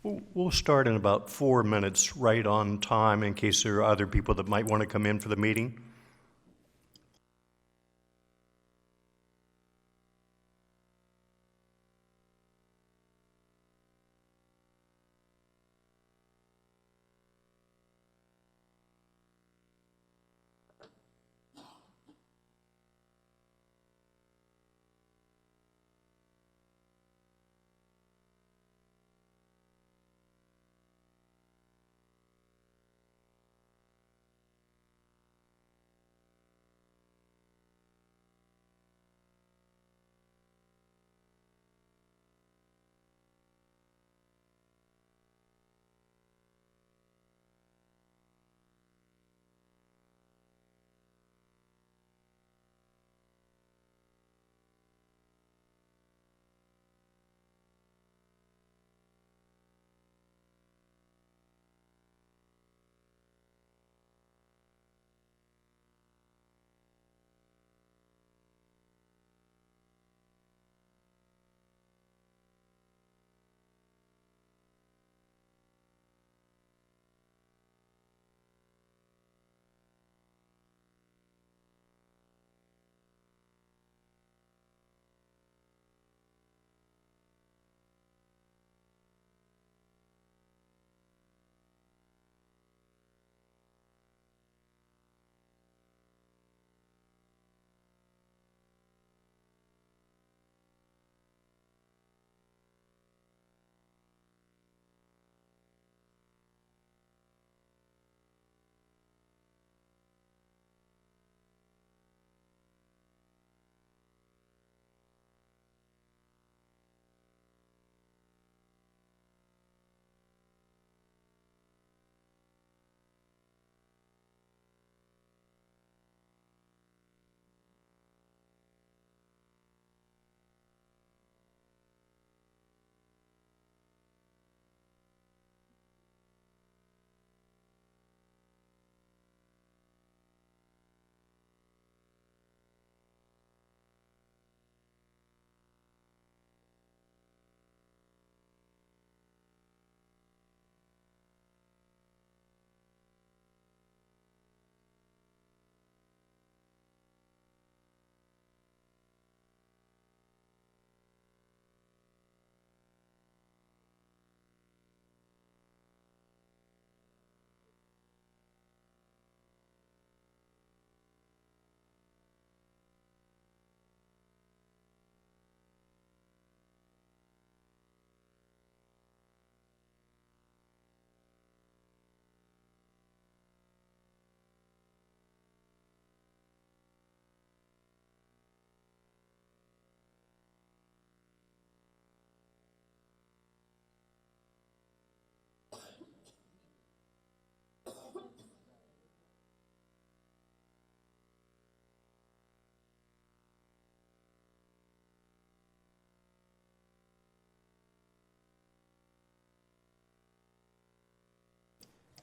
We'll start in about 4 minutes, right on time, in case there are other people that might want to come in for the meeting.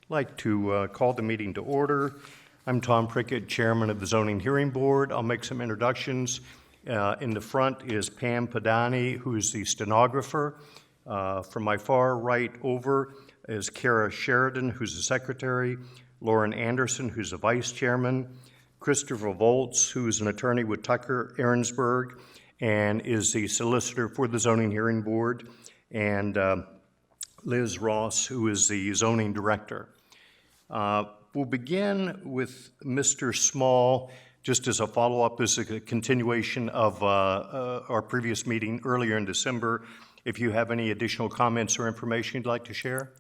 I'd like to call the meeting to order. I'm Tom Prickett, Chairman of the Zoning Hearing Board. I'll make some introductions. In the front is Pam Padani, who is the stenographer. From my far right over is Kara Sheridan, who's the secretary, Lauren Anderson, who's the vice chairman, Christopher Volz, who's an attorney with Tucker Ahrensberg and is the solicitor for the Zoning Hearing Board, and Liz Ross, who is the zoning director. We'll begin with Mr. Small. Just as a follow-up, this is a continuation of our previous meeting earlier in December. If you have any additional comments or information you'd like to share.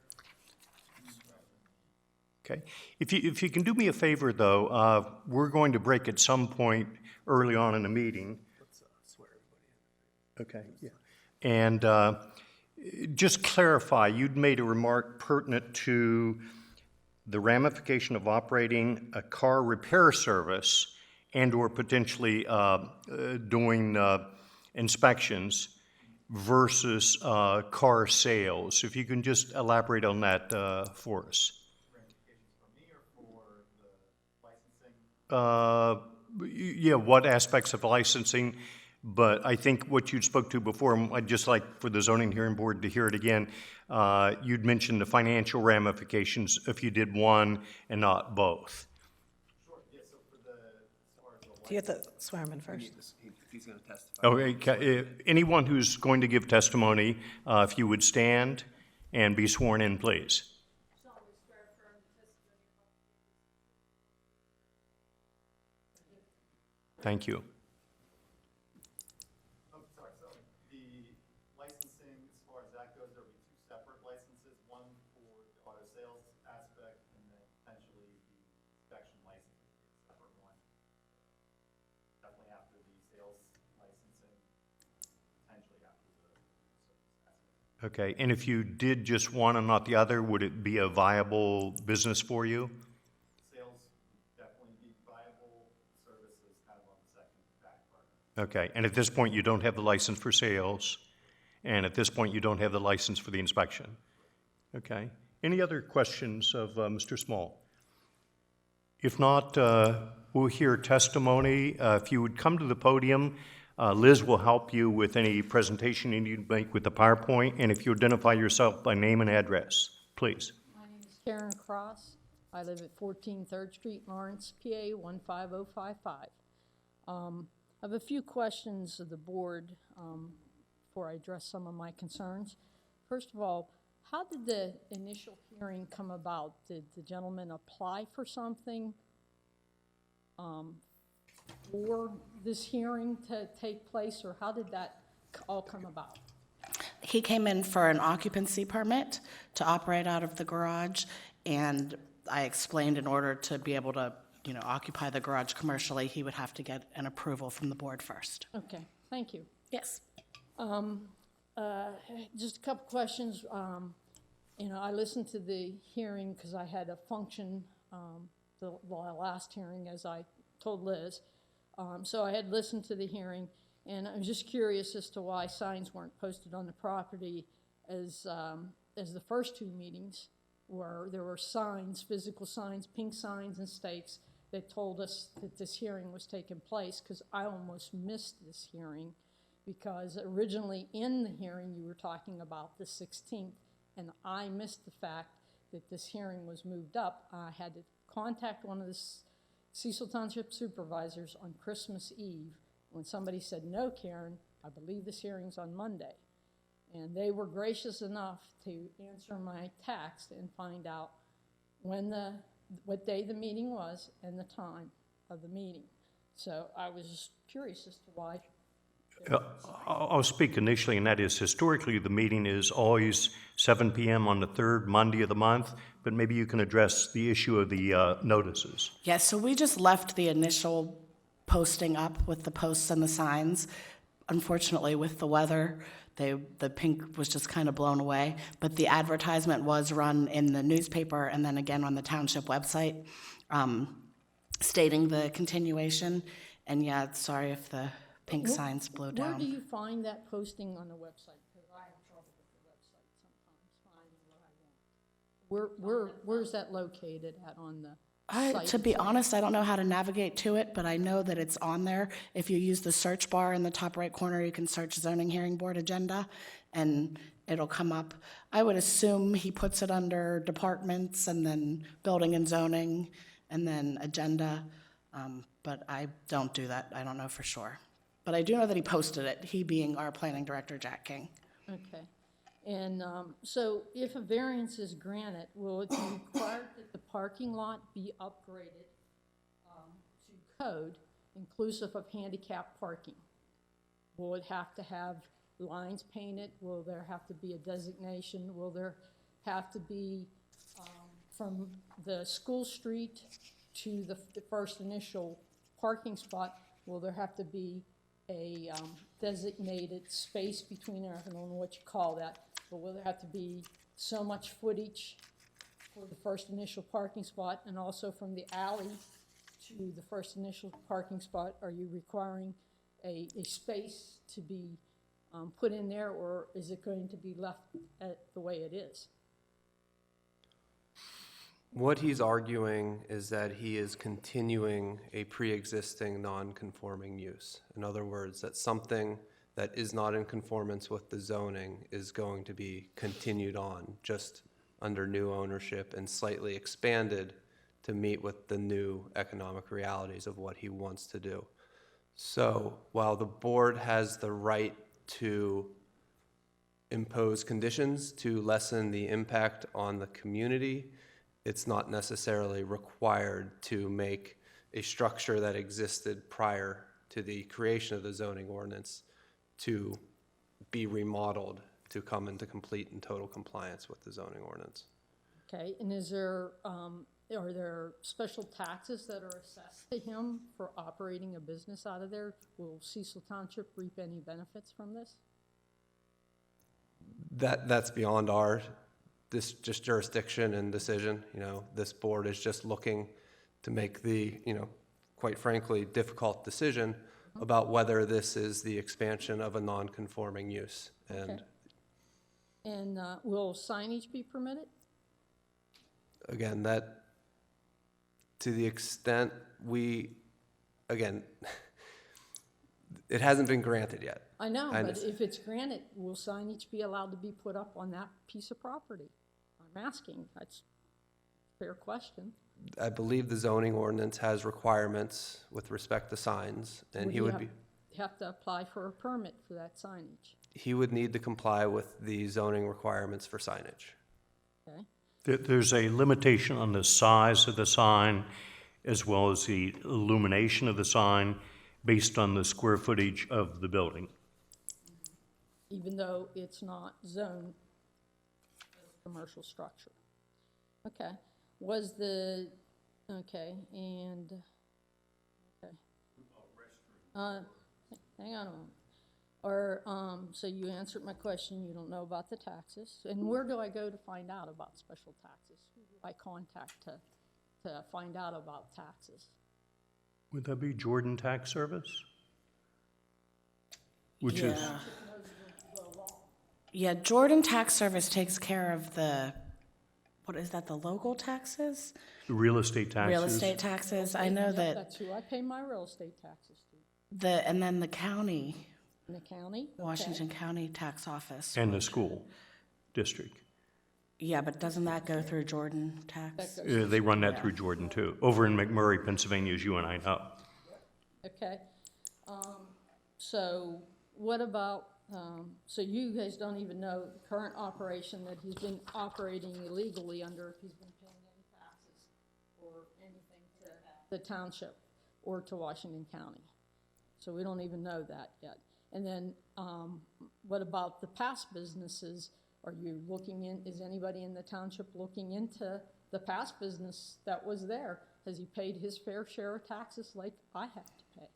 Okay. If you can do me a favor, though, we're going to break at some point early on in the meeting. Let's swear everybody in. Okay, yeah. And just clarify, you'd made a remark pertinent to the ramification of operating a car repair service and or potentially doing inspections versus car sales. If you can just elaborate on that for us. Ramifications for me or for the licensing? Yeah, what aspects of licensing But I think what you spoke to before, and I'd just like for the zoning hearing board to hear it again, you'd mentioned the financial ramifications if you did one and not both. Sure, yeah, so for the, as far as the Do you have to swear him in first? he's gonna testify. Okay, anyone who's going to give testimony, if you would stand and be sworn in, please. Thank you. Oh, sorry, so the licensing, as far as that goes, there'll be two separate licenses, one for the auto sales aspect, and then potentially the inspection license, would be a separate one. Definitely after the sales licensing, potentially after the service aspect. Okay, and if you did just one and not the other, would it be a viable business for you? Sales would definitely be viable, services kind of on the second back burner. Okay, and at this point, you don't have the license for sales, and at this point, you don't have the license for the inspection. Okay, any other questions of Mr. Small? If not, we'll hear testimony. If you would come to the podium, Liz will help you with any presentation you need to make with the PowerPoint, and if you identify yourself by name and address, please. My name is Karen Cross. I live at 14 3rd Street, Lawrence, PA 15055. I have a few questions of the board before I address some of my concerns. First of all, how did the initial hearing come about? Did the gentleman apply for something for this hearing to take place, or how did that all come about? He came in for an occupancy permit to operate out of the garage, and I explained in order to be able to, occupy the garage commercially, he would have to get an approval from the board first. Okay, thank you. Yes. Just a couple questions. I listened to the hearing because I had a function, the last hearing, as I told Liz. So I had listened to the hearing, and I was just curious as to why signs weren't posted on the property as the first two meetings, where there were signs, physical signs, pink signs and stakes that told us that this hearing was taking place, because I almost missed this hearing, because originally in the hearing you were talking about the 16th, and I missed the fact that this hearing was moved up. I had to contact one of the Cecil Township supervisors on Christmas Eve when somebody said, "No, Karen, I believe this hearing's on Monday." And they were gracious enough to answer my text and find out what day the meeting was and the time of the meeting. So I was just curious as to why. I'll speak initially, and that is historically the meeting is always 7 p.m. on the third Monday of the month, but maybe you can address the issue of the notices. Yes, so we just left the initial posting up with the posts and the signs. Unfortunately, with the weather, the pink was just kind of blown away, but the advertisement was run in the newspaper and then again on the township website, stating the continuation. And yeah, sorry if the pink signs blew down. Where do you find that posting on the website? Because I have trouble with the website sometimes finding what I want. Where's that located at on the site? To be honest, I don't know how to navigate to it, but I know that it's on there. If you use the search bar in the top right corner, you can search zoning hearing board agenda, and it'll come up. I would assume he puts it under departments and then building and zoning and then agenda, but I don't do that. I don't know for sure. But I do know that he posted it, he being our planning director, Jack King. Okay. And so if a variance is granted, will it be required that the parking lot be upgraded to code inclusive of handicap parking? Will it have to have lines painted? Will there have to be a designation? Will there have to be from the school street to the first initial parking spot, will there have to be a designated space between there? I don't know what you call that, but will there have to be so much footage for the first initial parking spot, and also from the alley to the first initial parking spot? Are you requiring a space to be put in there, or is it going to be left at the way it is? What he's arguing is that he is continuing a pre-existing non-conforming use. In other words, that something that is not in conformance with the zoning is going to be continued on, just under new ownership and slightly expanded to meet with the new economic realities of what he wants to do. So while the board has the right to impose conditions to lessen the impact on the community, it's not necessarily required to make a structure that existed prior to the creation of the zoning ordinance to be remodeled to come into complete and total compliance with the zoning ordinance. Okay, and is there, are there special taxes that are assessed to him for operating a business out of there? Will Cecil Township reap any benefits from this? That's beyond our just jurisdiction and decision. You know, this board is just looking to make the, quite frankly, difficult decision about whether this is the expansion of a non-conforming use. And Okay. And will signage be permitted? again, that, to the extent again, it hasn't been granted yet. I know, I but understand. if it's granted, will signage be allowed to be put up on that piece of property? I'm asking, that's a fair question. I believe the zoning ordinance has requirements with respect to signs, and he would have to apply for a permit for that signage, he would need to comply with the zoning requirements for signage. okay? There's a limitation on the size of the sign as well as the illumination of the sign based on the square footage of the building. Even though it's not zoned as a commercial structure. Okay, okay, hang on a moment. So you answered my question, you don't know about the taxes, and where do I go to find out about special taxes? Who do I contact to find out about taxes? Would that be Jordan Tax Service? Which is, Yeah, Jordan Tax Service takes care of the, what is that, the local taxes? real estate taxes. Real estate taxes. I know Yep, that that's who I pay my real estate taxes to. and then the county, In the county? Okay. Washington County Tax Office. And the school district. Yeah, but doesn't that go through Jordan Tax? That goes- They run that through Jordan too, over in McMurray, Pennsylvania, as you and I know. Okay, so what about, so you guys don't even know the current operation that he's been operating illegally under, if he's been paying any taxes or anything to the township or to Washington County. So we don't even know that yet. And then, what about the past businesses? Are you looking is anybody in the township looking into the past business that was there? Has he paid his fair share of taxes like I have to pay?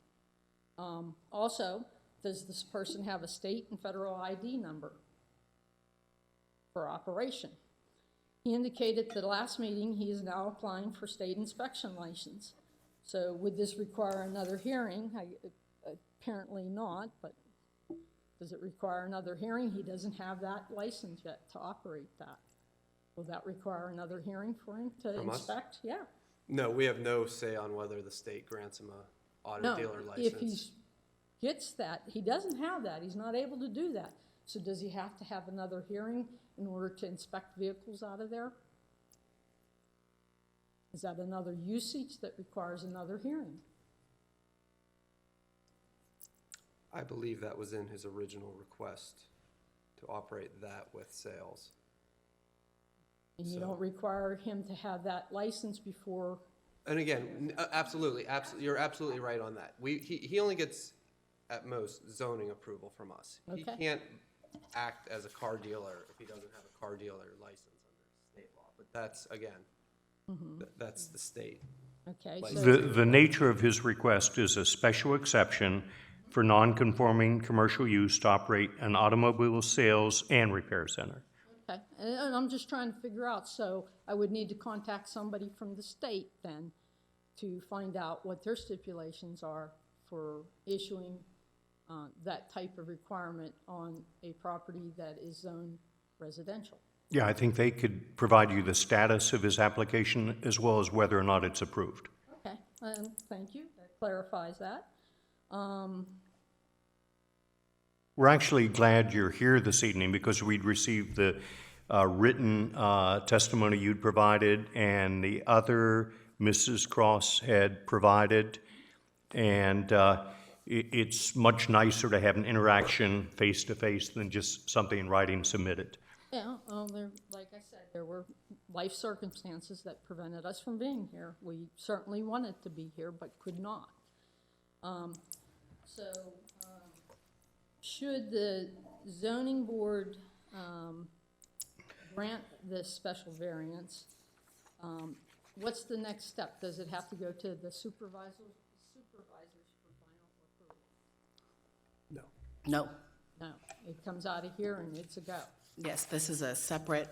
Also, does this person have a state and federal ID number for operation? He indicated at the last meeting he is now applying for state inspection license. So would this require another hearing? Apparently not, but does it require another hearing? He doesn't have that license yet to operate that. Will that require another hearing for him to From us? inspect? Yeah. No, we have no say on whether the state grants him a auto No, dealer if license. he gets that, he doesn't have that, he's not able to do that. So does he have to have another hearing in order to inspect vehicles out of there? Is that another usage that requires another hearing? I believe that was in his original request to operate that with sales. And you So- don't require him to have that license before, And again, absolutely, you're absolutely right on that. He only gets, at most, zoning approval from us. He Okay. can't act as a car dealer if he doesn't have a car dealer license under state law. But that's, again, that's the state. okay, License. so, The nature of his request is a special exception for non-conforming commercial use to operate an automobile sales and repair center. okay, and I'm just trying to figure out, so I would need to contact somebody from the state then to find out what their stipulations are for issuing that type of requirement on a property that is zoned residential. Yeah, I think they could provide you the status of his application as well as whether or not it's approved. Okay, thank you, that clarifies that. We're actually glad you're here this evening because we'd received the written testimony you'd provided and the other Mrs. Cross had provided. And it's much nicer to have an interaction face-to-face than just something in writing submitted. Yeah, like I said, there were life circumstances that prevented us from being here. We certainly wanted to be here, but could not. Should the zoning board grant this special variance, what's the next step? Does it have to go to the supervisors for final approval? No. No, it comes out of here and it's a go. Yes, this is a separate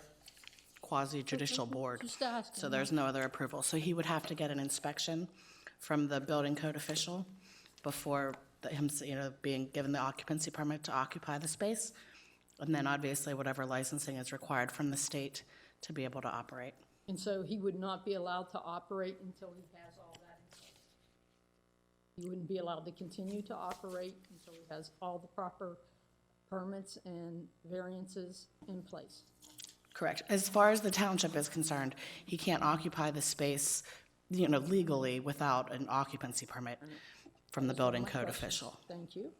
quasi-judicial board, Just asking. so there's no other approval. So he would have to get an inspection from the building code official before him, being given the occupancy permit to occupy the space. And then obviously whatever licensing is required from the state to be able to operate. And so he would not be allowed to operate until he has all that in place? He wouldn't be allowed to continue to operate until he has all the proper permits and variances in place? Correct. As far as the township is concerned, he can't occupy the space, legally without an occupancy permit from the building code official. Thank you.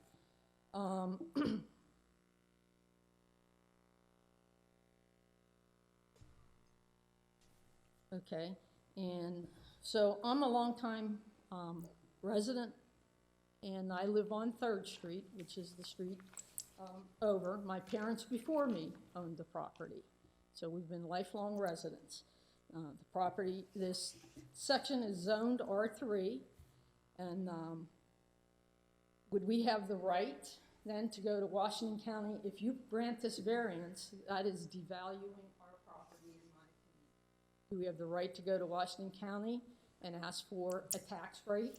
Okay, and so I'm a longtime resident, and I live on 3rd Street, which is the street over. My parents before me owned the property, so we've been lifelong residents. The property, this section is zoned R3, and would we have the right then to go to Washington County? If you grant this variance, that is devaluing our property, in my opinion. Do we have the right to go to Washington County and ask for a tax rate?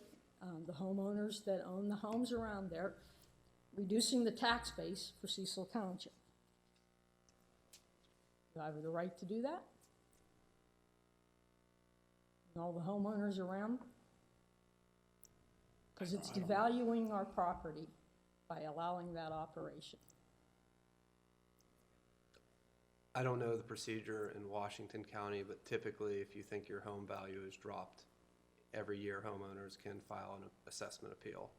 The homeowners that own the homes around there, reducing the tax base for Cecil Township. Do I have the right to do that? And all the homeowners around? Because it's devaluing our property by allowing that operation. I don't know the procedure in Washington County, but typically if you think your home value is dropped, every year homeowners can file an assessment appeal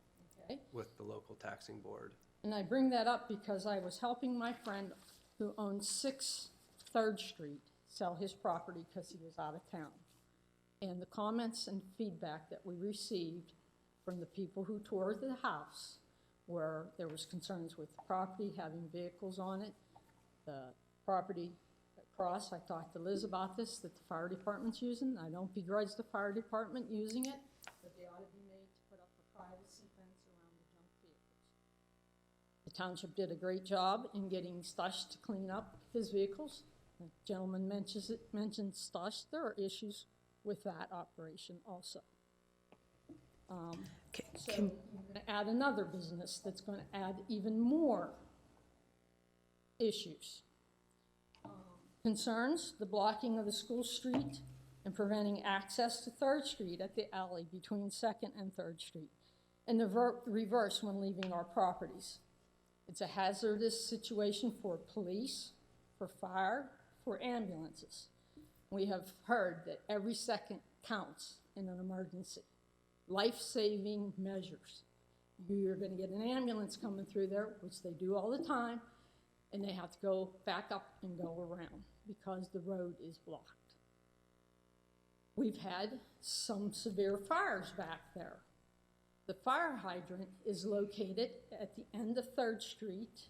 Okay? with the local taxing board. And I bring that up because I was helping my friend who owns 6 3rd Street sell his property because he was out of town. And the comments and feedback that we received from the people who toured the house where there was concerns with the property, having vehicles on it, the property across, I talked to Liz about this, that the fire department's using. I don't begrudge the fire department using it, but they ought to be made to put up a privacy fence around the junk vehicles. The township did a great job in getting Stush to clean up his vehicles. The gentleman mentioned Stush. There are issues with that operation also. So you're going to add another business that's going to add even more issues. Concerns, the blocking of the school street and preventing access to 3rd Street at the alley between 2nd and 3rd Street, and the reverse when leaving our properties. It's a hazardous situation for police, for fire, for ambulances. We have heard that every second counts in an emergency. Life-saving measures. You're going to get an ambulance coming through there, which they do all the time, and they have to go back up and go around because the road is blocked. We've had some severe fires back there. The fire hydrant is located at the end of 3rd Street.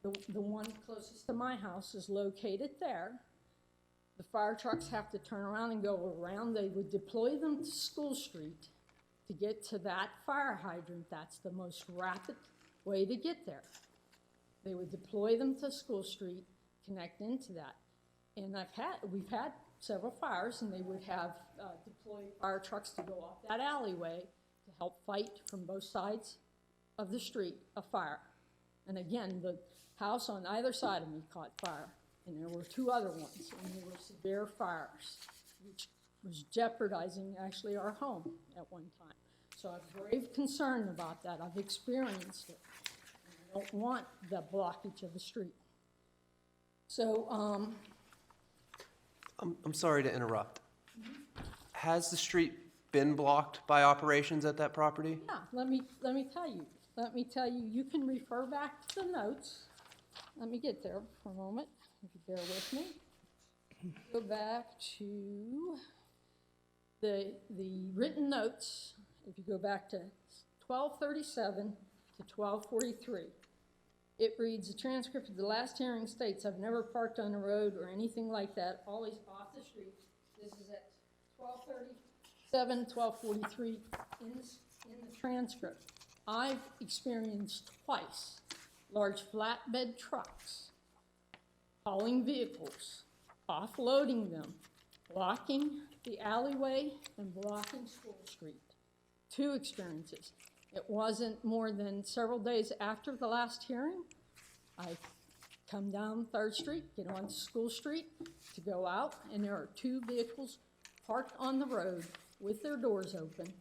The one closest to my house is located there. The fire trucks have to turn around and go around. They would deploy them to School Street to get to that fire hydrant. That's the most rapid way to get there. They would deploy them to School Street, connect into that. And we've had several fires, and they would have deployed fire trucks to go off that alleyway to help fight from both sides of the street a fire. And again, the house on either side of me caught fire, and there were 2 other ones, and there were severe fires, which was jeopardizing actually our home at one time. So I have grave concern about that. I've experienced it. And I don't want the blockage of the street. So, I'm sorry to interrupt. Has the street been blocked by operations at that property? yeah, let me tell you. Let me tell you, you can refer back to the notes. Let me get there for a moment, if you bear with me. Go back to the written notes. If you go back to 1237 to 1243, it reads, the transcript of the last hearing states, I've never parked on the road or anything like that, always off the street. This is at 1237, 1243 in the transcript. I've experienced twice large flatbed trucks hauling vehicles, offloading them, blocking the alleyway and blocking School Street. 2 experiences. It wasn't more than several days after the last hearing. I come down 3rd Street, get onto School Street to go out, and there are 2 vehicles parked on the road with their doors open.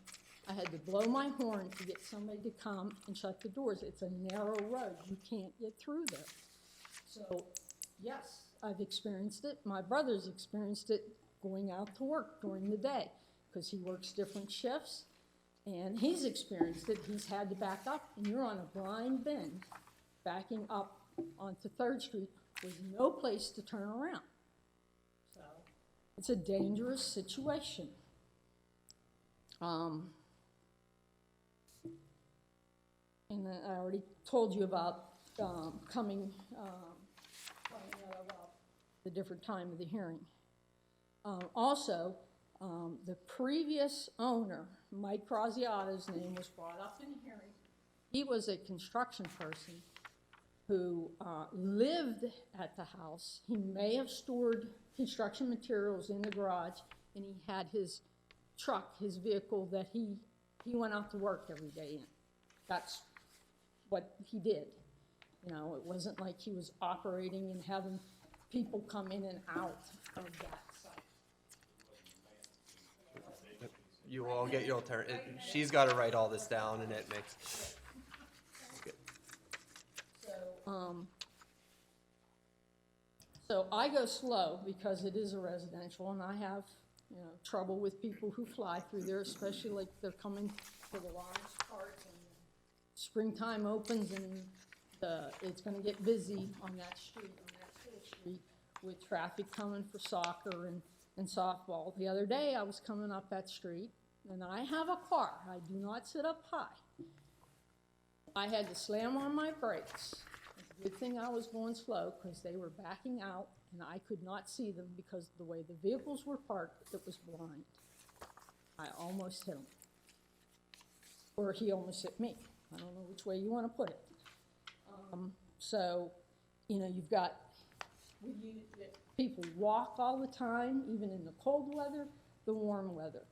I had to blow my horn to get somebody to come and shut the doors. It's a narrow road. You can't get through there. So, yes, I've experienced it. My brother's experienced it going out to work during the day because he works different shifts, and he's experienced it. He's had to back up, and you're on a blind bend backing up onto 3rd Street with no place to turn around. So it's a dangerous situation. And I already told you about finding out about the different time of the hearing. Also, the previous owner, Mike Graziato's name was brought up in the hearing. He was a construction person who lived at the house. He may have stored construction materials in the garage, and he had his truck, his vehicle that he went out to work every day in. That's what he did. You know, it wasn't like he was operating and having people come in and out of that site. You all get your turn. She's got to write all this down, and it makes. So I go slow because it is a residential, and I have, trouble with people who fly through there, especially like they're coming for the Lawrence Park, and springtime opens, and it's gonna get busy on that street, on that School Street, with traffic coming for soccer and softball. The other day, I was coming up that street, and I have a car. I do not sit up high. I had to slam on my brakes. It's a good thing I was going slow because they were backing out and I could not see them because of the way the vehicles were parked, it was blind. I almost hit him. Or he almost hit me. I don't know which way you want to put it. So, you've got people walk all the time, even in the cold weather, the warm weather.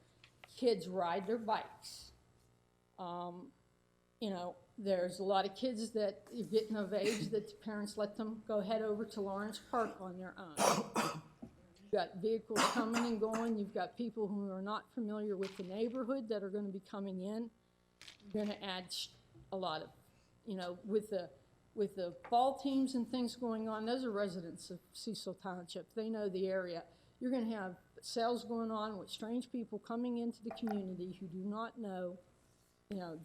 Kids ride their bikes. There's a lot of kids that are getting of age that the parents let them go head over to Lawrence Park on their own. You've got vehicles coming and going. You've got people who are not familiar with the neighborhood that are going to be coming in. You're going to add a lot of, with the ball teams and things going on, those are residents of Cecil Township. They know the area. You're going to have sales going on with strange people coming into the community who do not know,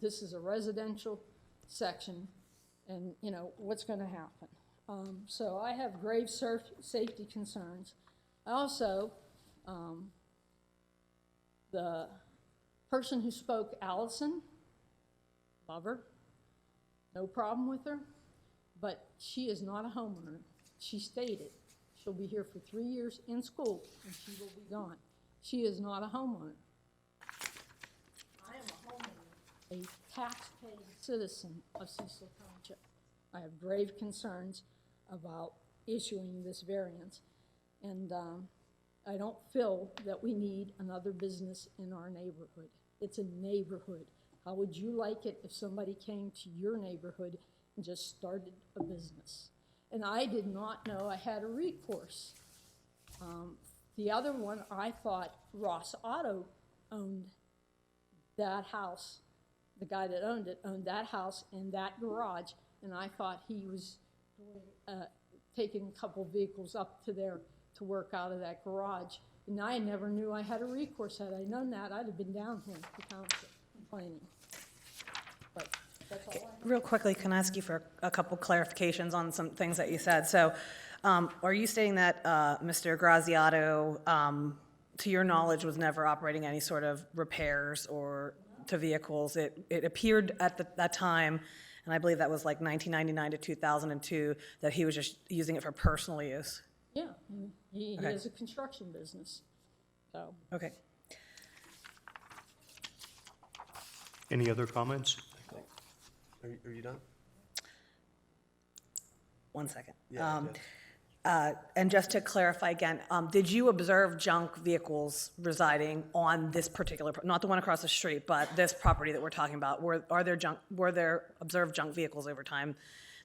this is a residential section, and what's going to happen. So I have grave safety concerns. Also, the person who spoke, Allison, love her, no problem with her, but she is not a homeowner. She stated she'll be here for 3 years in school and she will be gone. She is not a homeowner. I am a homeowner, a tax-paying citizen of Cecil Township. I have grave concerns about issuing this variance, and I don't feel that we need another business in our neighborhood. It's a neighborhood. How would you like it if somebody came to your neighborhood and just started a business? and I did not know I had a recourse. The other one, I thought Ross Auto owned that house. The guy that owned it owned that house and that garage, and I thought he was taking a couple vehicles up to there to work out of that garage. And I never knew I had a recourse. Had I known that, I'd have been down here at the township complaining. But that's all I know. Real quickly, can I ask you for a couple clarifications on some things that you said? So, are you stating that Mr. Graziato, to your knowledge, was never operating any sort of repairs or to vehicles? It appeared at that time, and I believe that was like 1999 to 2002, that he was just using it for personal use. Yeah, he Okay. has a construction business, so. Okay. Any other comments? Are you done? One second. Yeah, And just to clarify again, did you observe junk vehicles residing on this particular, not the one across the street, but this property that we're talking about? Were there observed junk vehicles over time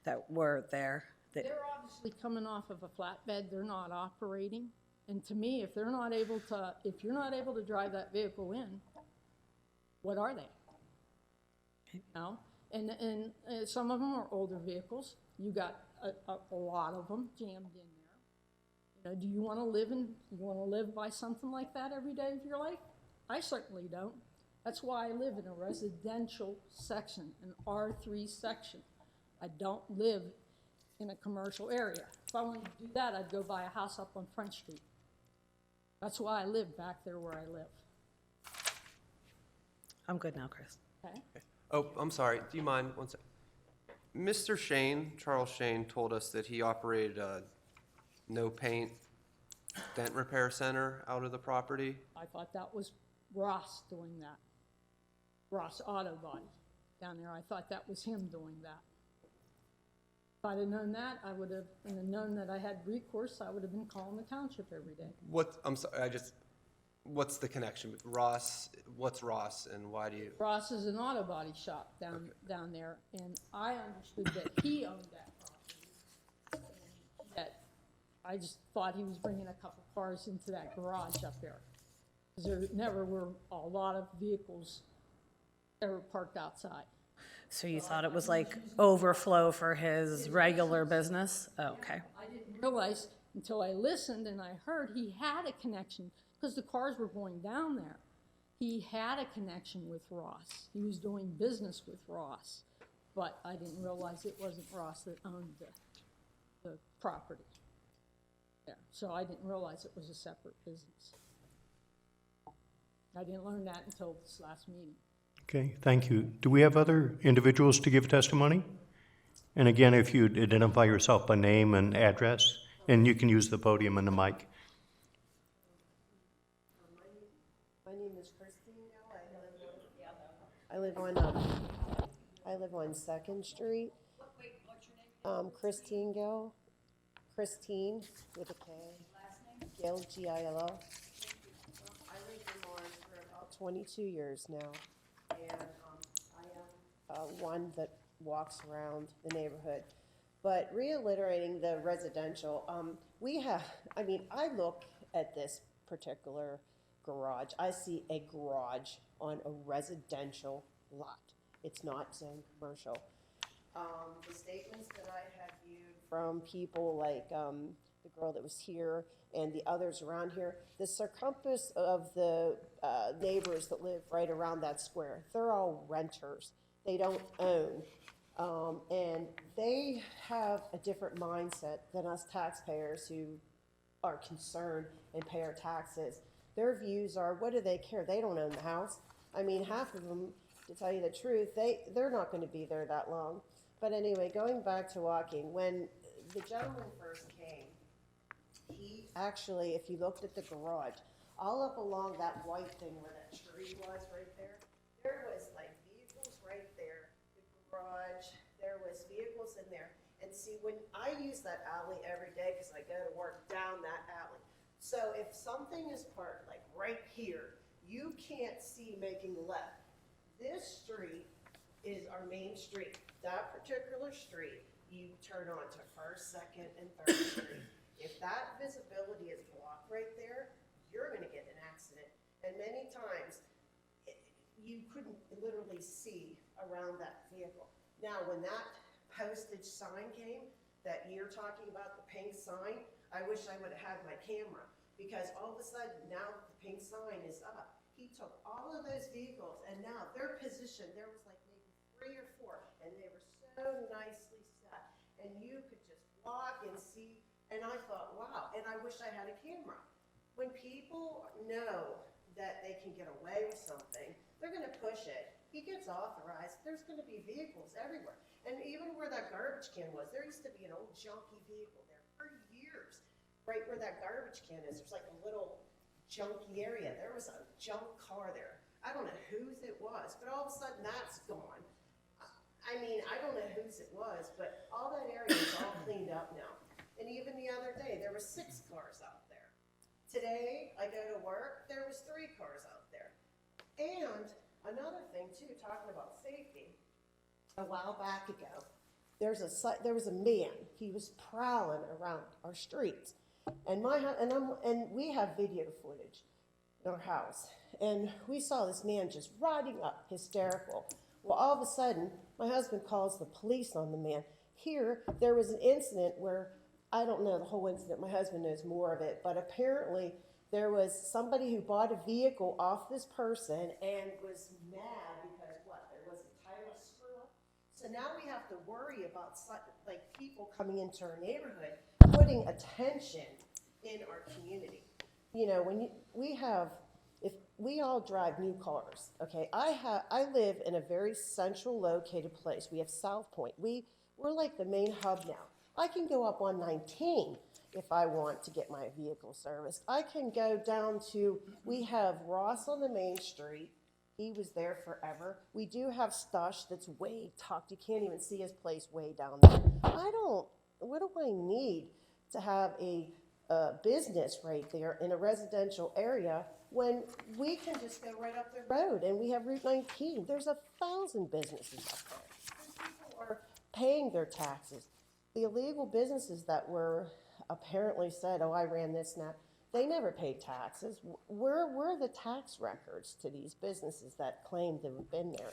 that were there? They're obviously coming off of a flatbed, they're not operating. And to me, if you're not able to drive that vehicle in, what are they? You know? And some of them are older vehicles. You got a lot of them jammed in there. You know, do you want to live by something like that every day of your life? I certainly don't. That's why I live in a residential section, an R3 section. I don't live in a commercial area. If I wanted to do that, I'd go buy a house up on Front Street. That's why I live back there where I live. I'm good now, Chris. Okay? Oh, I'm sorry. Do you mind one sec? Mr. Shane, Charles Shane, told us that he operated a no-paint dent repair center out of the property. I thought that was Ross doing that. Ross Auto Body down there. I thought that was him doing that. If I'd have known that, I would have, and known that I had recourse, I would have been calling the township every day. I'm sorry, what's the connection with Ross? What's Ross and why do you? Ross is an auto body shop down there, and I understood that he owned that property. And that I just thought he was bringing a couple cars into that garage up there. Because there never were a lot of vehicles ever parked outside. So you thought it was like overflow for his regular business? Oh, okay. I didn't realize until I listened and I heard he had a connection, because the cars were going down there. He had a connection with Ross. He was doing business with Ross, but I didn't realize it wasn't Ross that owned the property there. So I didn't realize it was a separate business. I didn't learn that until this last meeting. Okay, thank you. Do we have other individuals to give testimony? And again, if you'd identify yourself by name and address, and you can use the podium and the mic. My name is Christine Gill. I live on 2nd Street. Christine Gill. Christine with a K. Gill, G-I-L-L. I lived in Lawrence for about 22 years now, and I am one that walks around the neighborhood. But reiterating the residential, I look at this particular garage. I see a garage on a residential lot. It's not zoned commercial. The statements that I have viewed from people like the girl that was here and the others around here, the circumference of the neighbors that live right around that square, they're all renters. They don't own. And they have a different mindset than us taxpayers who are concerned and pay our taxes. Their views are, what do they care? They don't own the house. I mean, half of them, to tell you the truth, they're not going to be there that long. But anyway, going back to walking, when the gentleman first came, he actually, if you looked at the garage, all up along that white thing where that tree was right there was like vehicles right there, the garage, there was vehicles in there. And see, when I use that alley every day, because I go to work down that alley, so if something is parked like right here, you can't see making left. This street is our main street. That particular street you turn on to First, Second, and Third Street. If that visibility is blocked right there, you're gonna get in an accident. And many times, you couldn't literally see around that vehicle. Now, when that postage sign came, that you're talking about, the pink sign, I wish I would have had my camera, because all of a sudden, now the pink sign is up. He took all of those vehicles, and now they're positioned, there was like maybe 3 or 4, and they were so nicely set, and you could just walk and see, and I thought, wow, and I wish I had a camera. When people know that they can get away with something, they're gonna push it. He gets authorized, there's gonna be vehicles everywhere. And even where that garbage can was, there used to be an old junky vehicle there for years. Right where that garbage can is, there's like a little junky area. There was a junk car there. I don't know whose it was, but all of a sudden that's gone. I mean, I don't know whose it was, but all that area is all cleaned up now. And even the other day, there were 6 cars out there. Today, I go to work, there was 3 cars out there. And another thing too, talking about safety, a while back ago, there was a man, he was prowling around our streets. And we have video footage in our house. And we saw this man just riding up, hysterical. Well, all of a sudden, my husband calls the police on the man. Here, there was an incident where, I don't know the whole incident, my husband knows more of it, but apparently there was somebody who bought a vehicle off this person and was mad because what, there was a title screw up? So now we have to worry about like people coming into our neighborhood, putting attention in our community. You know, if we all drive new cars, okay? I live in a very central located place. We have South Point. We're like the main hub now. I can go up on 19 if I want to get my vehicle serviced. I can go down to, we have Ross on the main street. He was there forever. We do have Stush that's way tucked. You can't even see his place way down there. What do I need to have a business right there in a residential area when we can just go right up the road and we have Route 19? There's 1,000 businesses up there. And people are paying their taxes. The illegal businesses that were apparently said, oh, I ran this and that, they never paid taxes. Where were the tax records to these businesses that claimed to have been there?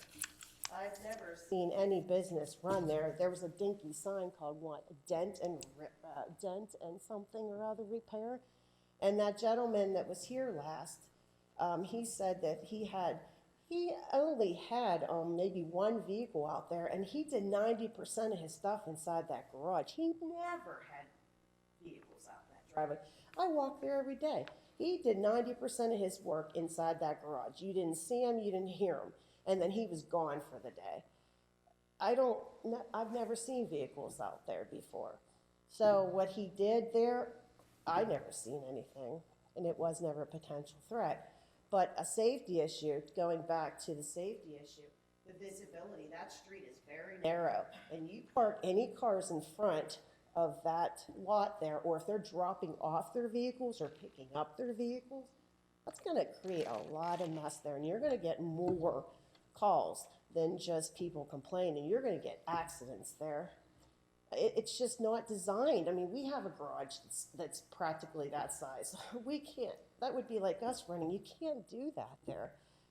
I've never seen any business run there. There was a dinky sign called what? Dent and something or other repair. And that gentleman that was here last, he said that he only had maybe 1 vehicle out there, and he did 90% of his stuff inside that garage. He never had vehicles out that driveway. I walk there every day. He did 90% of his work inside that garage. You didn't see him, you didn't hear him, and then he was gone for the day. I've never seen vehicles out there before. So what he did there, I never seen anything, and it was never a potential threat. But a safety issue, going back to the safety issue, the visibility, that street is very narrow. And you park any cars in front of that lot there, or if they're dropping off their vehicles or picking up their vehicles, that's gonna create a lot of mess there. And you're gonna get more calls than just people complaining. You're gonna get accidents there. It's just not designed. I mean, we have a garage that's practically that size. We can't, that would be like us running. You can't do that there.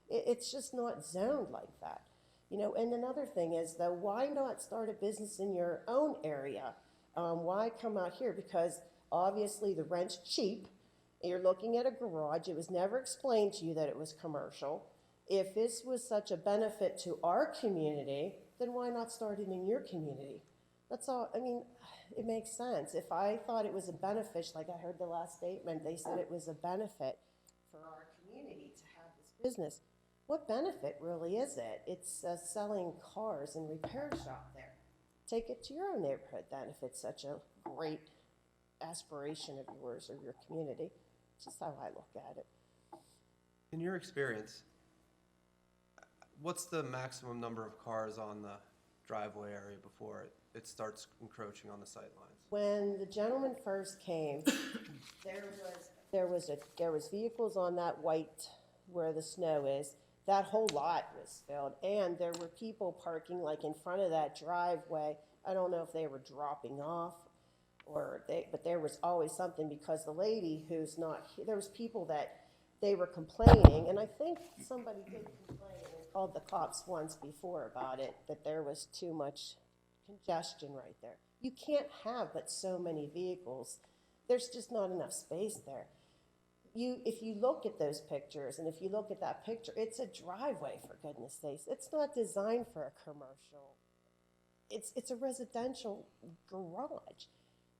It's just not zoned like that. You know, and another thing is though, why not start a business in your own area? Why come out here? Because obviously the rent's cheap. You're looking at a garage. It was never explained to you that it was commercial. If this was such a benefit to our community, then why not start it in your community? That's all. I mean, it makes sense. If I thought it was a benefit, like I heard the last statement, they said it was a benefit for our community to have this business. What benefit really is it? It's selling cars and repair shop there. Take it to your own neighborhood then, if it's such a great aspiration of yours or your community. It's just how I look at it. In your experience, what's the maximum number of cars on the driveway area before it starts encroaching on the sight lines? When the gentleman first came, there was vehicles on that white where the snow is. That whole lot was filled, and there were people parking like in front of that driveway I don't know if they were dropping off but there was always something because the lady who's not, there was people that they were complaining, and I think somebody did complain and called the cops once before about it, that there was too much congestion right there. You can't have but so many vehicles. There's just not enough space there. If you look at those pictures, and if you look at that picture, it's a driveway, for goodness sakes. It's not designed for a commercial. It's a residential garage.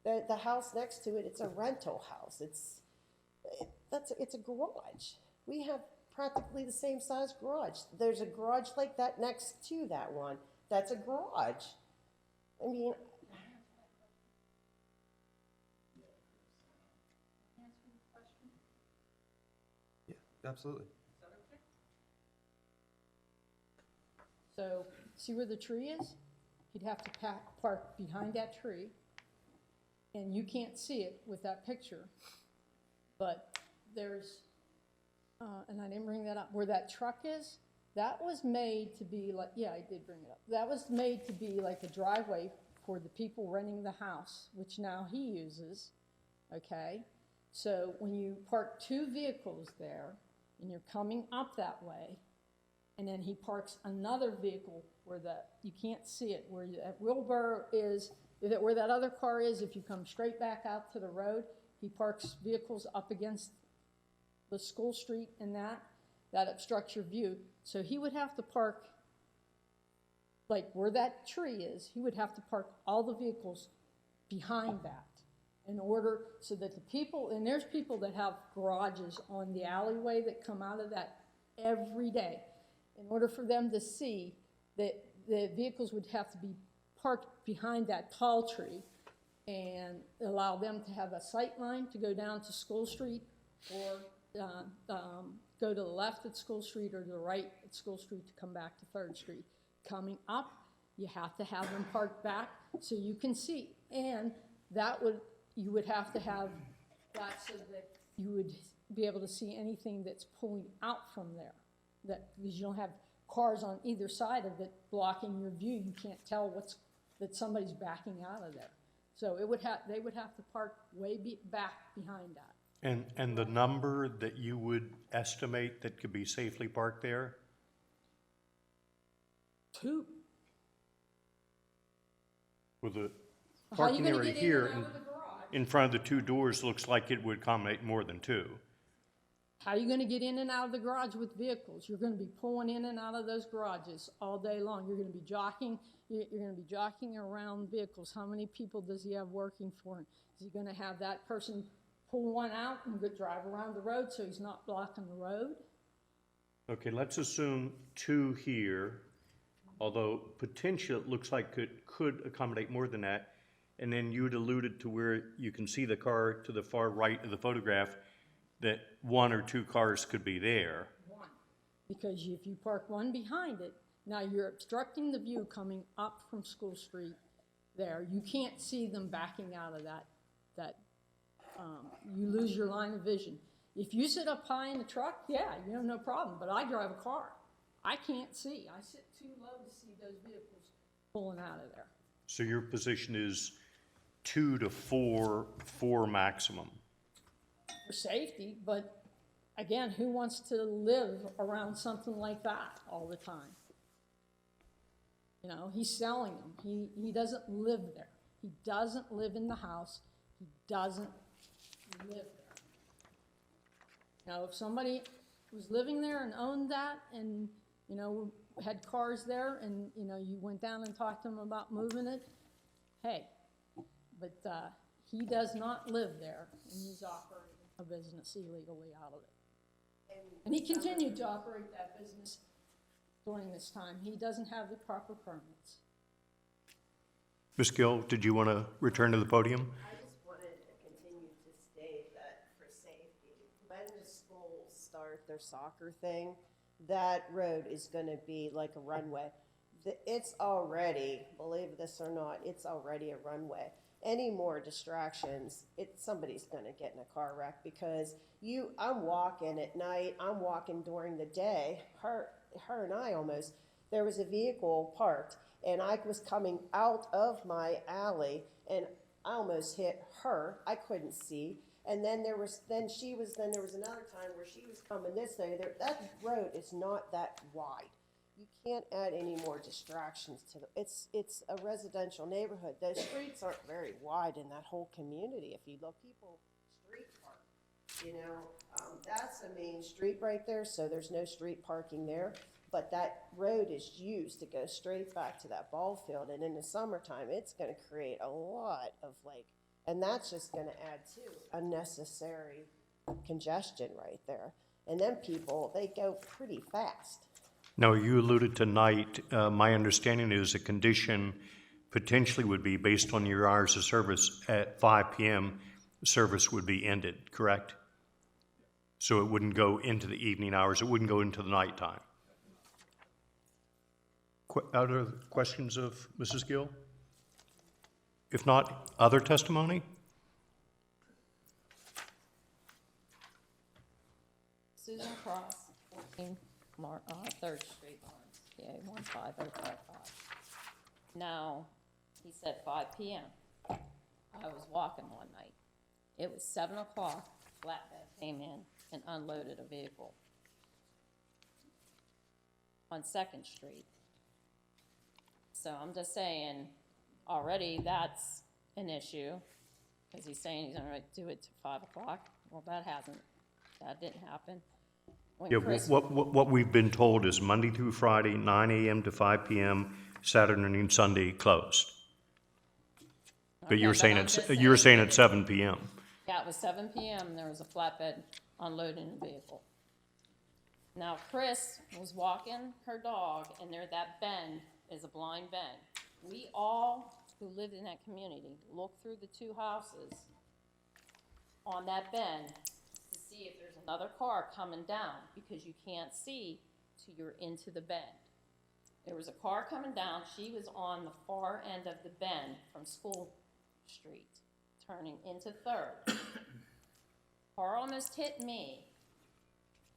The house next to it, it's a rental house. It's a garage. We have practically the same size garage. There's a garage like that next to that one. That's a garage. I mean, Yeah, absolutely. So, see where the tree is? He'd have to park behind that tree, and you can't see it with that picture, but there's, and I didn't bring that up, where that truck is, that was made to be like, yeah, I did bring it up. That was made to be like a driveway for the people renting the house, which now he uses, okay? So when you park two vehicles there, and you're coming up that way, and then he parks another vehicle where you can't see it, where that wheelbarrow is, where that other car is, if you come straight back out to the road, he parks vehicles up against the school street and that obstructs your view. So he would have to park, like where that tree is, he would have to park all the vehicles behind that in order so that the people, and there's people that have garages on the alleyway that come out of that every day. In order for them to see that the vehicles would have to be parked behind that tall tree and allow them to have a sight line to go down to School Street or go to the left at School Street or to the right at School Street to come back to 3rd Street. Coming up, you have to have them parked back so you can see. And you would have to have that so that you would be able to see anything that's pulling out from there. Because you don't have cars on either side of it blocking your view. You can't tell that somebody's backing out of there. So they would have to park way back behind that. And the number that you would estimate that could be safely parked there? 2. With the How are you parking gonna area get in here and out of the garage? in front of the 2 doors looks like it would accommodate more than 2. How are you going to get in and out of the garage with vehicles? You're going to be pulling in and out of those garages all day long. You're going to be jockeying. You're going to be jockeying around vehicles. How many people does he have working for him? Is he going to have that person pull one out and go drive around the road so he's not blocking the road? Okay, let's assume 2 here, although potential it looks like it could accommodate more than that. And then you'd alluded to where you can see the car to the far right of the photograph, that 1 or 2 cars could be there. One. Because if you park one behind it, now you're obstructing the view coming up from School Street there. You can't see them backing out of that. You lose your line of vision. If you sit up high in the truck, yeah, you have no problem, but I drive a car. I can't see. I sit too low to see those vehicles pulling out of there. So your position is 2 to 4 maximum. For safety, but again, who wants to live around something like that all the time? You know, he's selling them. He doesn't live there. He doesn't live in the house. He doesn't live there. Now, if somebody was living there and owned that and, you know, had cars there and, you know, you went down and talked to him about moving it, hey, but he does not live there, and he's operating a business illegally out of it. And he continued to operate that business during this time. He doesn't have the proper permits. Ms. Gill, did you want to return to the podium? I just wanted to continue to state that for safety, when the schools start their soccer thing, that road is going to be like a runway. It's already, believe this or not, it's already a runway. Any more distractions, somebody's going to get in a car wreck because I'm walking at night, I'm walking during the day, her and I almost, there was a vehicle parked and I was coming out of my alley, and I almost hit her. I couldn't see. And then there was another time where she was coming this way. That road is not that wide. You can't add any more distractions to it's a residential neighborhood. Those streets aren't very wide in that whole community. If you look, people street park, that's a main street right there, so there's no street parking there. But that road is used to go straight back to that ball field, and in the summertime, it's gonna create a lot of and that's just gonna add to unnecessary congestion right there. And then people, they go pretty fast. Now, you alluded to night. My understanding is a condition potentially would be, based on your hours of service, at 5 p.m., service would be ended, correct? So it wouldn't go into the evening hours, it wouldn't go into the nighttime. Other questions of Mrs. Gill? If not, other testimony? Susan Cross, 14 3rd Street, Lawrence, PA 15055. Now, he said 5 p.m. I was walking one night. It was 7 o'clock, flatbed came in and unloaded a vehicle on 2nd Street. So I'm just saying, already that's an issue, because he's saying he's gonna do it to 5 o'clock. Well, that didn't happen. When Yeah, Chris- what we've been told is Monday through Friday, 9 a.m. to 5 p.m., Saturday and Sunday closed. But Okay, you're but saying I'm it's, just you're saying saying- at 7 p.m. Yeah, it was 7 p.m., there was a flatbed unloading a vehicle. Now, Chris was walking her dog, and that bend is a blind bend. We all who lived in that community looked through the 2 houses on that bend to see if there's another car coming down, because you can't see till you're into the bend. There was a car coming down, she was on the far end of the bend from School Street, turning into 3rd. Car almost hit me,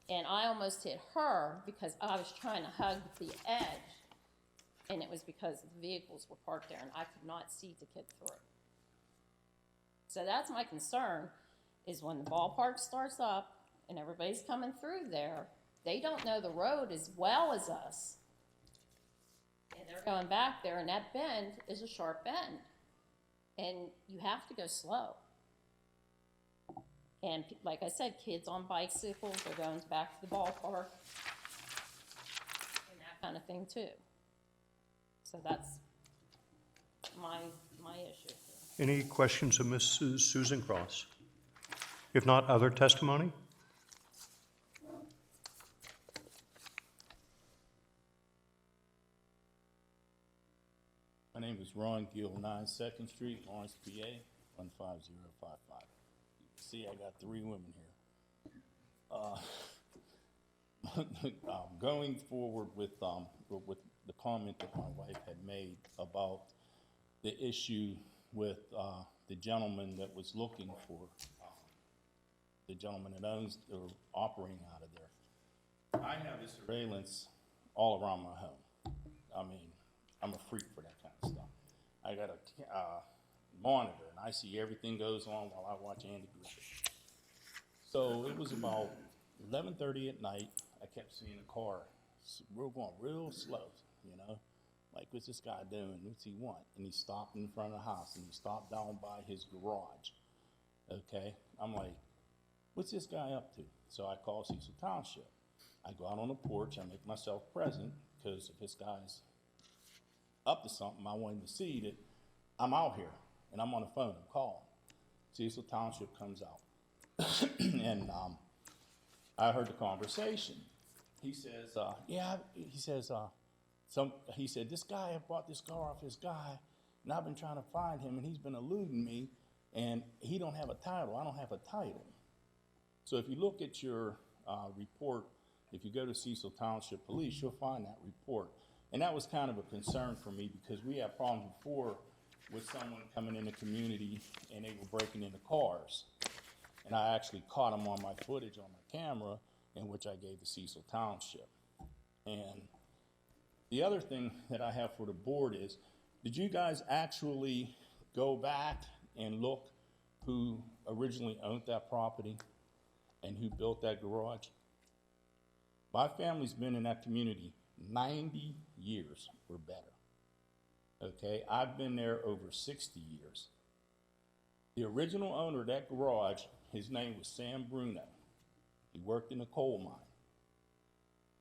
and I almost hit her because I was trying to hug the edge, and it was because the vehicles were parked there and I could not see to get through. So that's my concern, is when the ballpark starts up and everybody's coming through there, they don't know the road as well as us. And they're going back there, and that bend is a sharp bend. And you have to go slow. And like I said, kids on bicycles are going back to the ballpark and that kind of thing too. So that's my issue here. Any questions of Mrs. Susan Cross? If not, other testimony? My name is Ron Gill, 9 2nd Street, Lawrence, PA, 15055. You can see I got 3 women here. Going forward with the comment that my wife had made about the issue with the gentleman that was looking for, the gentleman that owns or operating out of there. I have this surveillance all around my home. I mean, I'm a freak for that kind of stuff. I got a monitor, and I see everything goes on while I watch Andy Griffith. So it was about 11:30 at night. I kept seeing a car. We're going real slow, Like, what's this guy doing? What's he want? And he stopped in front of the house, and he stopped down by his garage. Okay? I'm like, what's this guy up to? So I call Cecil Township. I go out on the porch. I make myself present, because if this guy's up to something, I want him to see that I'm out here, and I'm on the phone. I'm calling. Cecil Township comes out. And I heard the conversation. He says, he said, this guy, I bought this car off this guy, and I've been trying to find him, and he's been eluding me, and he don't have a title. I don't have a title. So if you look at your report, if you go to Cecil Township Police, you'll find that report. And that was kind of a concern for me, because we had problems before with someone coming in the community and they were breaking into cars. And I actually caught them on my footage on my camera, in which I gave to Cecil Township. And The other thing that I have for the board is, did you guys actually go back and look who originally owned that property and who built that garage? My family's been in that community 90 years or better. Okay, I've been there over 60 years. The original owner of that garage, his name was Sam Bruno. He worked in a coal mine.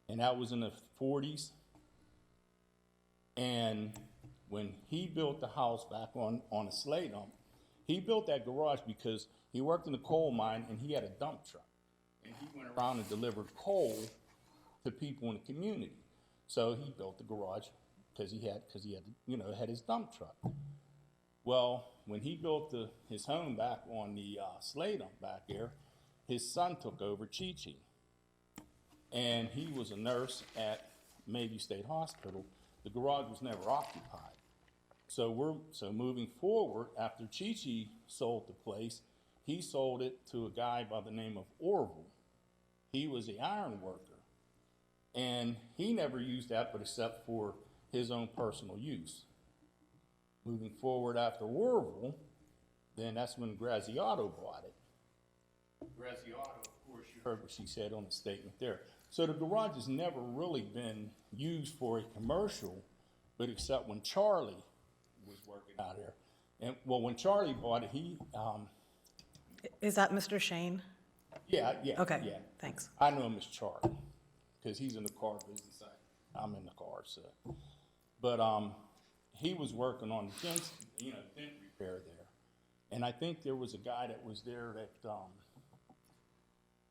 And that was in the 40s. And when he built the house back on a sleigh dump, he built that garage because he worked in a coal mine and he had a dump truck. And he went around and delivered coal to people in the community. So he built the garage because he had had his dump truck. Well, when he built his home back on the sleigh dump back there, his son took over Chi-Chi. And he was a nurse at Mayview State Hospital. The garage was never occupied. So moving forward, after Chi-Chi sold the place, he sold it to a guy by the name of Orville. He was an iron worker. And he never used that but except for his own personal use. Moving forward after Orville, then that's when Graziato bought it. Graziato, of course, you heard what she said on the statement there. So the garage has never really been used for a commercial, but except when Charlie was working out there. And well, when Charlie bought it, Is that Mr. Shane? yeah. Okay, Yeah. thanks. I know him as Charlie, because he's in the car business. I'm in the car, so. But he was working on dent repair there. And I think there was a guy that was there that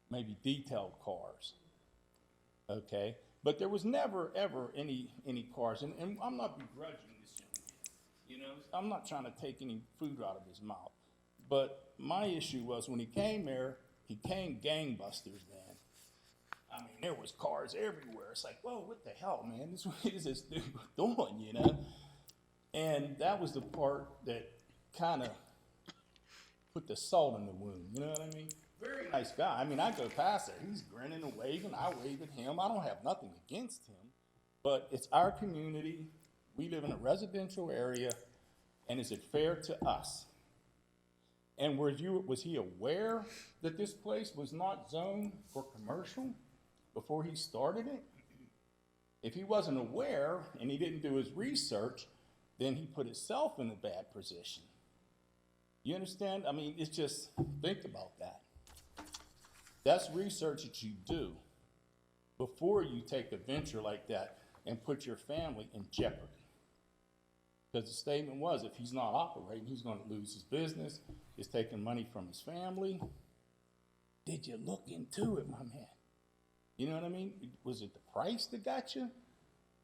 maybe detailed cars. Okay? But there was never, ever any cars. And I'm not begrudging this young man. I'm not trying to take any food out of his mouth. But my issue was when he came there, he came gangbusters, man. I mean, there was cars everywhere. It's like, whoa, what the hell, man? What is this dude doing, And that was the part that kind of put the salt in the wound, you know what I mean? Very nice guy. I mean, I go past there. He's grinning and waving. I wave at him. I don't have nothing against him. But it's our community. We live in a residential area. And is it fair to us? And was he aware that this place was not zoned for commercial before he started it? If he wasn't aware and he didn't do his research, then he put himself in a bad position. You understand? I mean, it's just, think about that. That's research that you do before you take a venture like that and put your family in jeopardy. Because the statement was, if he's not operating, he's going to lose his business. He's taking money from his family. Did you look into it, my man? You know what I mean? Was it the price that got you?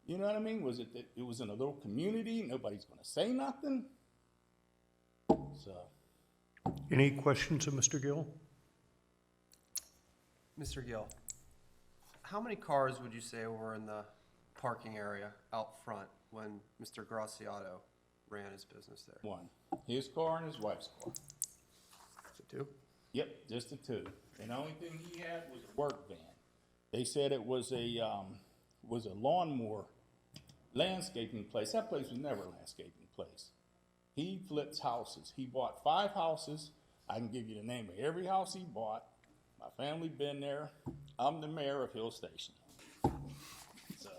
You know what I mean? Was it that it was in a little community, nobody's going to say nothing? So. Any questions of Mr. Gill? Mr. Gill, how many cars would you say were in the parking area out front when Mr. Graziato ran his business there? One. His car and his wife's car. So two? Yep, just the two. And the only thing he had was a work van. They said it was a lawnmower landscaping place. That place was never a landscaping place. He flips houses. He bought 5 houses. I can give you the name of every house he bought. My family been there. I'm the mayor of Hill Station. So,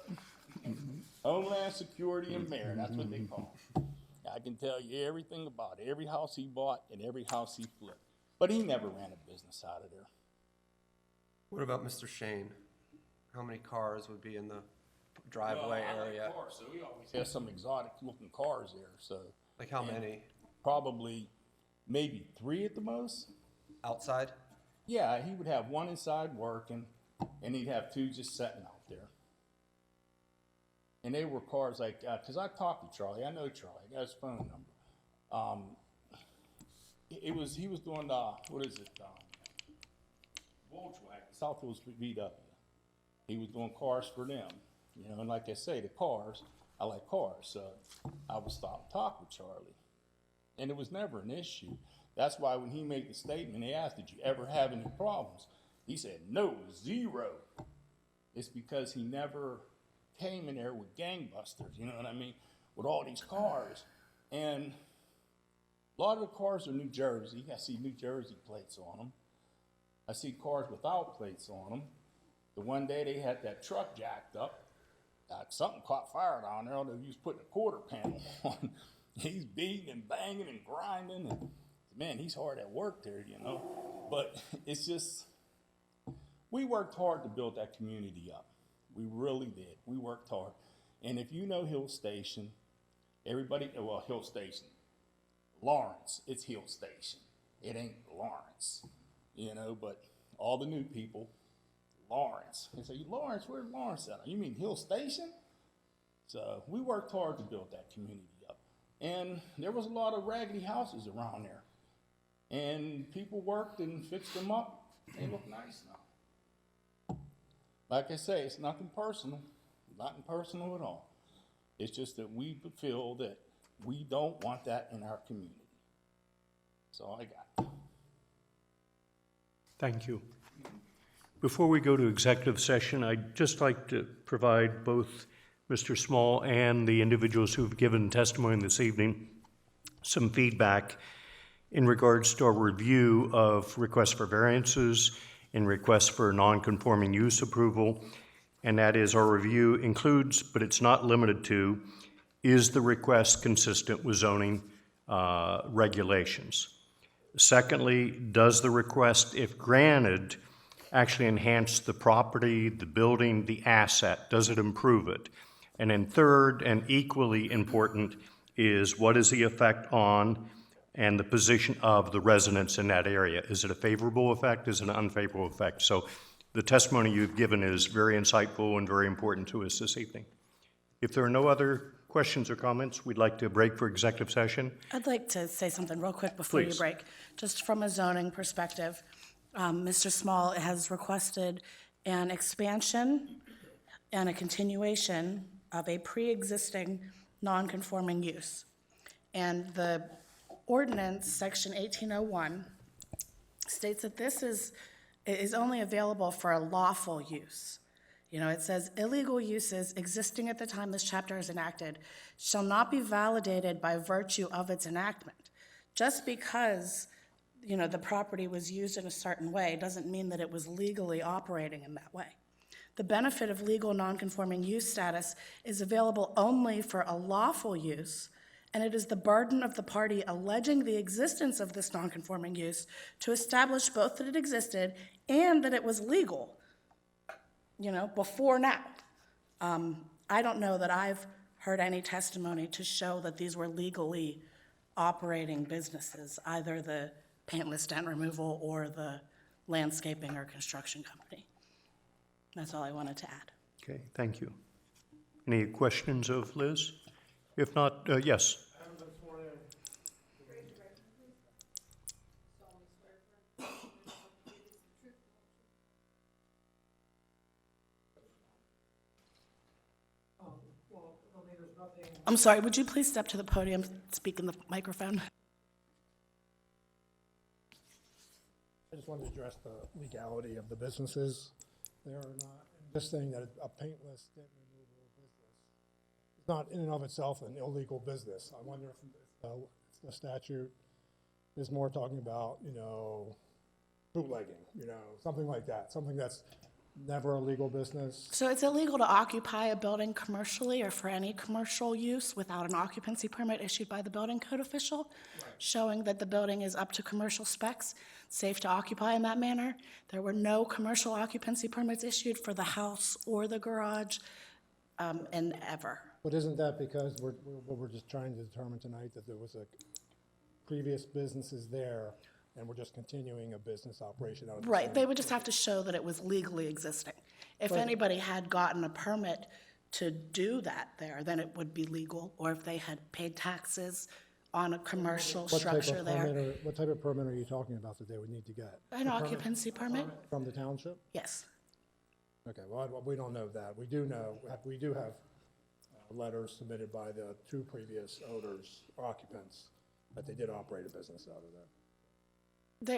Homeland Security and mayor, that's what they call him. I can tell you everything about every house he bought and every house he flipped. But he never ran a business out of there. What about Mr. Shane? How many cars would be in the driveway area? Cars, so he always has some exotic looking cars there. So Like how many? probably maybe 3 at the most. Outside? Yeah, he would have 1 inside working, and he'd have 2 just sitting out there. And they were cars like, because I talked to Charlie. I know Charlie. I got his phone number. He was doing, Volkswagen, South Hills VW. He was doing cars for them. And like I say, the cars, I like cars. So I would stop and talk with Charlie. And it was never an issue. That's why when he made the statement, they asked, did you ever have any problems? He said, no, 0. It's because he never came in there with gangbusters, you know what I mean, with all these cars. And a lot of the cars are New Jersey. I see New Jersey plates on them. I see cars without plates on them. The one day they had that truck jacked up. Something caught fire down there. They was putting a quarter panel on. He's beating and banging and grinding. And man, he's hard at work there, you know. But it's just, we worked hard to build that community up. We really did. We worked hard. And if you know Hill Station, everybody, well, Hill Station, Lawrence, it's Hill Station. It ain't Lawrence, you know, but all the new people, Lawrence. They say, Lawrence, where's Lawrence at? You mean Hill Station? So we worked hard to build that community up. And there was a lot of raggedy houses around there. And people worked and fixed them up. They look nice now. Like I say, it's nothing personal. Nothing personal at all. It's just that we feel that we don't want that in our community. That's all I got. Thank you. Before we go to executive session, I'd just like to provide both Mr. Small and the individuals who've given testimony this evening some feedback in regards to our review of requests for variances and requests for non-conforming use approval. And that is, our review includes, but it's not limited to, is the request consistent with zoning regulations? Secondly, does the request, if granted, actually enhance the property, the building, the asset? Does it improve it? And then third, and equally important, is what is the effect on and the position of the residents in that area? Is it a favorable effect? Is it an unfavorable effect? So the testimony you've given is very insightful and very important to us this evening. If there are no other questions or comments, we'd like to break for executive session. I'd like to say something real quick before you Please. break. Just from a zoning perspective, Mr. Small has requested an expansion and a continuation of a pre-existing non-conforming use. And the ordinance, section 1801, states that this is only available for a lawful use. You know, it says illegal uses existing at the time this chapter is enacted shall not be validated by virtue of its enactment. Just because, you know, the property was used in a certain way doesn't mean that it was legally operating in that way. The benefit of legal nonconforming use status is available only for a lawful use, and it is the burden of the party alleging the existence of this nonconforming use to establish both that it existed and that it was legal, you know, before now. I don't know that I've heard any testimony to show that these were legally operating businesses, either the paintless dent removal or the landscaping or construction company. That's all I wanted to add. Okay, thank you. Any questions of Liz? If not, yes. I'm sorry, would you please step to the podium, speak in the microphone? I just wanted to address the legality of the businesses there or not. This thing that a paintless dent removal business is not in and of itself an illegal business. I wonder if the statute is more talking about, you know, bootlegging, you know, something like that, something that's never a legal business. So it's illegal to occupy a building commercially or for any commercial use without an occupancy permit issued by the building code official, showing that the building is up to commercial specs, safe to occupy in that manner. There were no commercial occupancy permits issued for the house or the garage, and ever. But isn't that because we're just trying to determine tonight that there was a previous businesses there and we're just continuing a business operation out of the Right, same- they would just have to show that it was legally existing. If anybody had gotten a permit to do that there, then it would be legal, or if they had paid taxes on a commercial structure there. What type of permit are you talking about that they would need to get? An occupancy permit? From the township? Yes. Okay, well, we don't know that. We do know, we do have letters submitted by the two previous owners, occupants, that they did operate a business out of there.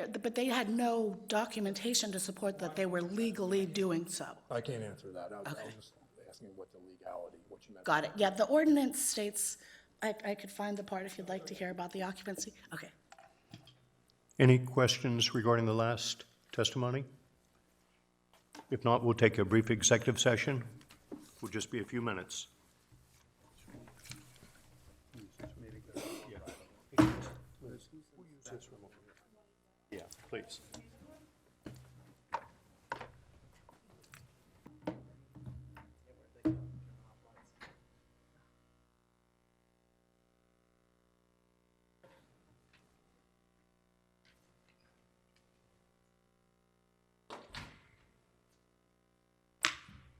But they had no documentation to support that they were legally doing so. I can't answer that. I'll just ask asking what the legality, what you meant. Got it. Yeah, the ordinance states, I could find the part if you'd like to hear about the occupancy. Okay. Any questions regarding the last testimony? If not, we'll take a brief executive session. Will just be a few minutes. Yeah, please.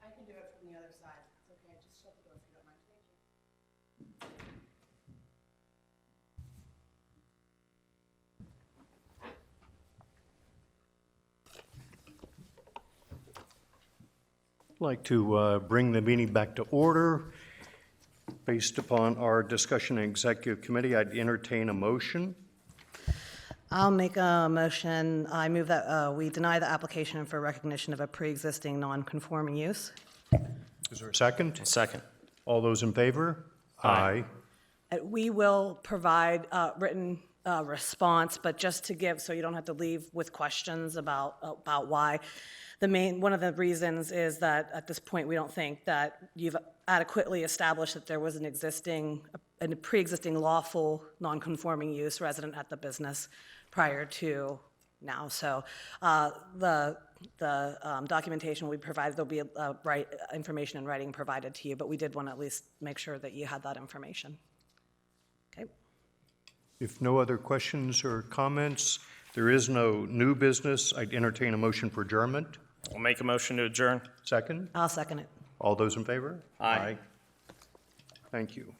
I can do it from the other side. It's okay. Just shut the door if you don't mind. Thank you. I'd like to bring the meeting back to order. Based upon our discussion in executive committee, I'd entertain a motion. I'll make a motion. I move that we deny the application for recognition of a pre-existing non-conforming use. Is there a second? Second. All those in favor? Aye. We will provide written response, but just to give, so you don't have to leave with questions about why. One of the reasons is that at this point, we don't think that you've adequately established that there was a pre-existing lawful non-conforming use resident at the business prior to now. So the documentation we provided, there'll be information in writing provided to you, but we did want to at least make sure that you had that information. Okay. If no other questions or comments, there is no new business. I'd entertain a motion for adjournment. We'll make a motion to adjourn. Second? I'll second it. All those in favor? Aye. Thank you.